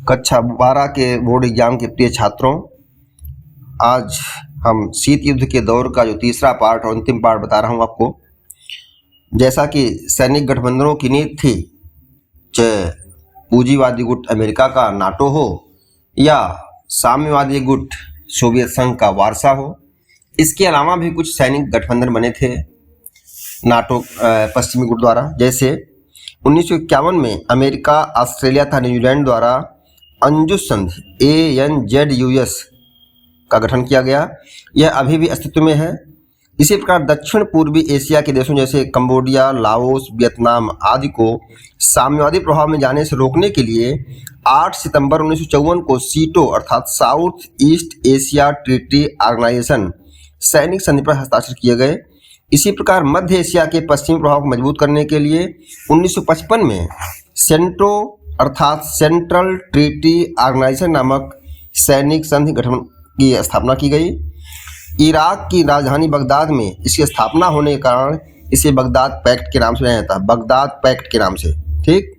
कक्षा 12 के board exam के प्रिय छात्रों, आज हम शीत युद्ध के दौर का जो तीसरा पार्ट और अंतिम पार्ट बता रहा हूं आपको। जैसा कि सैनिक गठबंधनों की नीति थी, चाहे पूंजीवादी गुट अमेरिका का नाटो हो या साम्यवादी गुट सोवियत संघ का वारसा हो, इसके अलावा भी कुछ सैनिक गठबंधन बने थे नाटो पश्चिमी गुट द्वारा। जैसे 1951 में अमेरिका, ऑस्ट्रेलिया तथा न्यूजीलैंड द्वारा अंजुस संधि ANZUS का गठन किया गया। यह अभी भी अस्तित्व में है। इसी प्रकार दक्षिण पूर्वी एशिया के देशों जैसे कंबोडिया, लाओस, वियतनाम आदि को साम्यवादी प्रभाव में जाने से रोकने के लिए 8 सितंबर 1954 को सीटो अर्थात South East Asia treaty organisation सैनिक संधि पर हस्ताक्षर किए गए। इसी प्रकार मध्य एशिया के पश्चिमी प्रभाव को मजबूत करने के लिए 1955 में सेंटो अर्थात सेंट्रल ट्रीटी ऑर्गेनाइजेशन नामक सैनिक संधि गठन की स्थापना की गई। इराक की राजधानी बगदाद में इसकी स्थापना होने के कारण इसे बगदाद पैक्ट के नाम से जाना जाता है, बगदाद पैक्ट के नाम से। ठीक,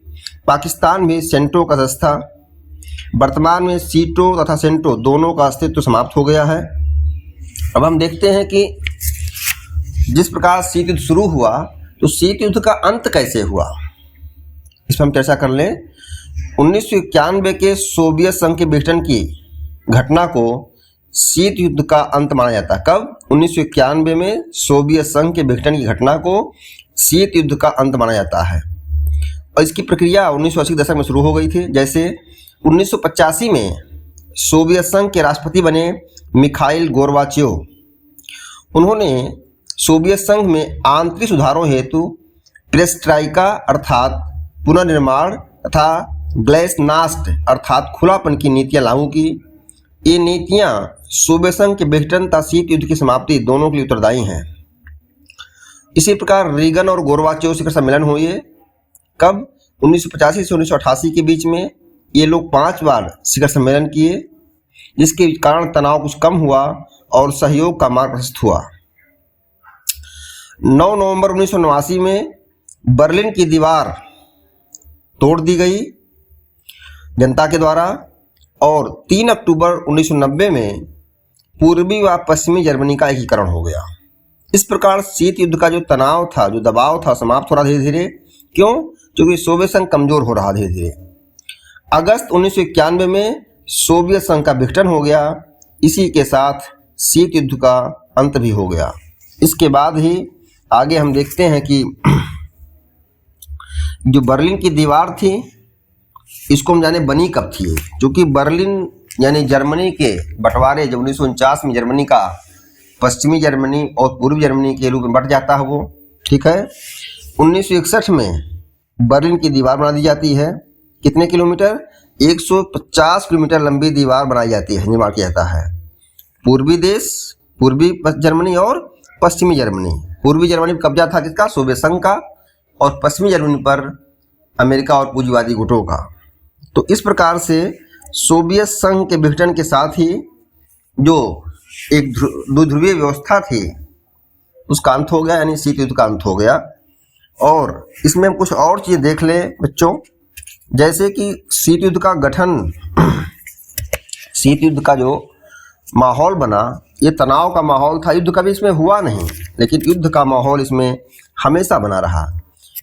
पाकिस्तान भी सेंटो का सदस्य था। वर्तमान में सीटो तथा सेंटो दोनों का अस्तित्व समाप्त हो गया है। अब हम देखते हैं कि जिस प्रकार शीत युद्ध शुरू हुआ, तो शीत युद्ध का अंत कैसे हुआ, इस पर हम चर्चा कर लें। 1991 के सोवियत संघ के विघटन की घटना को शीत युद्ध का अंत माना जाता है। कब? 1991 में सोवियत संघ के विघटन की घटना को शीत युद्ध का अंत माना जाता है और इसकी प्रक्रिया 1980 के दशक में शुरू हो गई थी। जैसे 1985 में सोवियत संघ के राष्ट्रपति बने मिखाइल गोर्बाचेव। उन्होंने सोवियत संघ में आंतरिक सुधारों हेतु पेरेस्ट्राइका अर्थात पुनर्निर्माण तथा ग्लेसनास्ट अर्थात खुलापन की नीतियां लागू की। ये नीतियां सोवियत संघ के विघटन तथा शीत युद्ध की समाप्ति दोनों के लिए उत्तरदायी हैं। इसी प्रकार रीगन और गोर्बाचेव शिखर सम्मेलन हुए। कब? 1985 से 1988 के बीच में ये लोग 5 बार शिखर सम्मेलन किए, जिसके कारण तनाव कुछ कम हुआ और सहयोग का मार्ग प्रशस्त हुआ। 9 नवंबर 1989 में बर्लिन की दीवार तोड़ दी गई जनता के द्वारा और 3 अक्टूबर 1990 में पूर्वी व पश्चिमी जर्मनी का एकीकरण हो गया। इस प्रकार शीत युद्ध का जो तनाव था, जो दबाव था, समाप्त हो रहा धीरे धीरे। क्यों? क्योंकि सोवियत संघ कमजोर हो रहा धीरे धीरे। अगस्त 1991 में सोवियत संघ का विघटन हो गया। इसी के साथ शीत युद्ध का अंत भी हो गया। इसके बाद ही आगे हम देखते हैं कि जो बर्लिन की दीवार थी, इसको हम जाने बनी कब थी। जो कि बर्लिन यानी जर्मनी के बंटवारे जब 1949 में जर्मनी का पश्चिमी जर्मनी और पूर्वी जर्मनी के रूप में बंट जाता है वो, ठीक है। 1961 में बर्लिन की दीवार बना दी जाती है। कितने किलोमीटर? 150 किलोमीटर लंबी दीवार बनाई जाती है, निर्माण किया जाता है। पूर्वी देश, पूर्वी जर्मनी और पश्चिमी जर्मनी। पूर्वी जर्मनी पर कब्जा था किसका? सोवियत संघ का। और पश्चिमी जर्मनी पर अमेरिका और पूंजीवादी गुटों का। तो इस प्रकार से सोवियत संघ के विघटन के साथ ही जो एक द्विध्रुवीय व्यवस्था थी उसका अंत हो गया, यानी शीत युद्ध का अंत हो गया। और इसमें हम कुछ और चीज़ देख लें बच्चों, जैसे कि शीत युद्ध का गठन, शीत युद्ध का जो माहौल बना, ये तनाव का माहौल था। युद्ध कभी इसमें हुआ नहीं, लेकिन युद्ध का माहौल इसमें हमेशा बना रहा।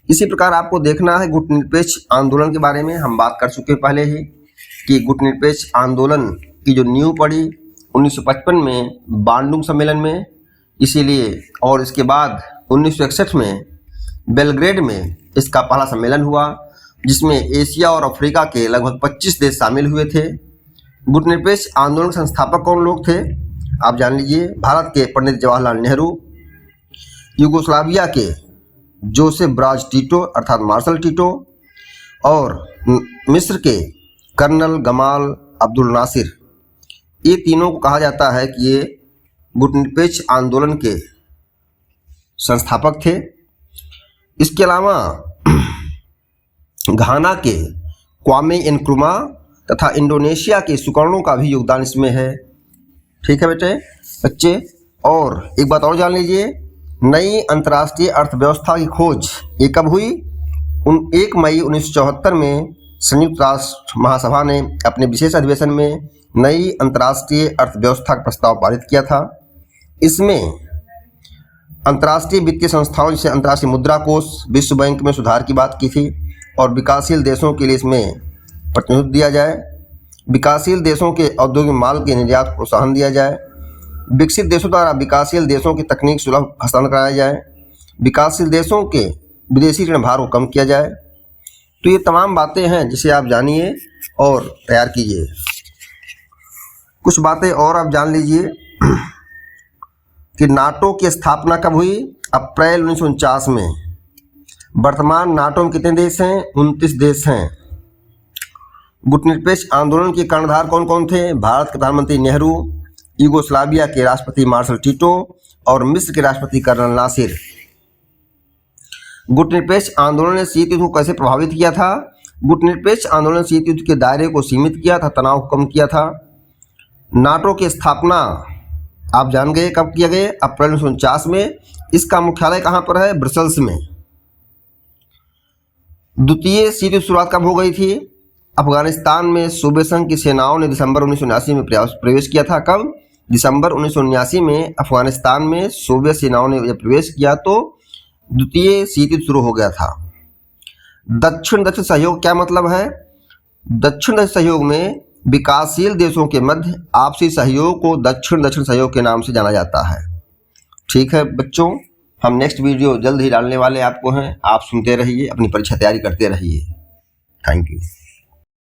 इसी प्रकार आपको देखना है गुटनिरपेक्ष आंदोलन के बारे में। हम बात कर चुके पहले ही कि गुटनिरपेक्ष आंदोलन की जो नींव पड़ी 1955 में बांडुंग सम्मेलन में, इसीलिए, और इसके बाद 1961 में बेलग्रेड में इसका पहला सम्मेलन हुआ, जिसमें एशिया और अफ्रीका के लगभग 25 देश शामिल हुए थे। गुटनिरपेक्ष आंदोलन के संस्थापक कौन लोग थे आप जान लीजिए। भारत के पंडित जवाहरलाल नेहरू, यूगोस्लाविया के जोसेफ ब्राज टीटो अर्थात मार्शल टीटो और मिस्र के कर्नल गमाल अब्दुल नासिर। ये तीनों को कहा जाता है कि ये गुटनिरपेक्ष आंदोलन के संस्थापक थे। इसके अलावा घाना के क्वामे नक्रुमा तथा इंडोनेशिया के सुकर्णो का भी योगदान इसमें है। ठीक है बच्चे। और एक बात और जान लीजिए, नई अंतर्राष्ट्रीय अर्थव्यवस्था की खोज ये कब हुई? 1 मई 1974 में संयुक्त राष्ट्र महासभा ने अपने विशेष अधिवेशन में नई अंतर्राष्ट्रीय अर्थव्यवस्था का प्रस्ताव पारित किया था। इसमें अंतर्राष्ट्रीय वित्तीय संस्थाओं जैसे अंतर्राष्ट्रीय मुद्रा कोष, विश्व बैंक में सुधार की बात की थी और विकासशील देशों के लिए इसमें प्रतिनिधित्व दिया जाए। विकासशील देशों के औद्योगिक माल के निर्यात को प्रोत्साहन दिया जाए। विकसित देशों द्वारा विकासशील देशों की तकनीक सुलभ हस्तांतरण कराया जाए। विकासशील देशों के विदेशी ऋण भार को कम किया जाए। तो ये तमाम बातें हैं जिसे आप जानिए और तैयार कीजिए। कुछ बातें और आप जान लीजिए कि नाटो की स्थापना कब हुई? अप्रैल 1949 में। वर्तमान नाटो में कितने देश हैं? 29 देश हैं। गुटनिरपेक्ष आंदोलन के कर्णधार कौन कौन थे? भारत के प्रधानमंत्री नेहरू, यूगोस्लाविया के राष्ट्रपति मार्शल टीटो और मिस्र के राष्ट्रपति कर्नल नासिर। गुटनिरपेक्ष आंदोलन ने शीत युद्ध को कैसे प्रभावित किया था? गुटनिरपेक्ष आंदोलन शीत युद्ध के दायरे को सीमित किया था, तनाव को कम किया था। नाटो की स्थापना आप जान गए कब किया गया? अप्रैल 1949 में। इसका मुख्यालय कहाँ पर है? ब्रसेल्स में। द्वितीय शीत युद्ध शुरुआत कब हो गई थी? अफगानिस्तान में सोवियत संघ की सेनाओं ने दिसंबर 1979 में प्रवेश किया था। कब? दिसंबर 1979 में अफगानिस्तान में सोवियत सेनाओं ने जब प्रवेश किया तो द्वितीय शीत युद्ध शुरू हो गया था। दक्षिण दक्षिण सहयोग क्या मतलब है? दक्षिण दक्षिण सहयोग में विकासशील देशों के मध्य आपसी सहयोग को दक्षिण दक्षिण सहयोग के नाम से जाना जाता है। ठीक है बच्चों, हम नेक्स्ट वीडियो जल्द ही डालने वाले आपको हैं। आप सुनते रहिए, अपनी परीक्षा तैयारी करते रहिए। Thank you.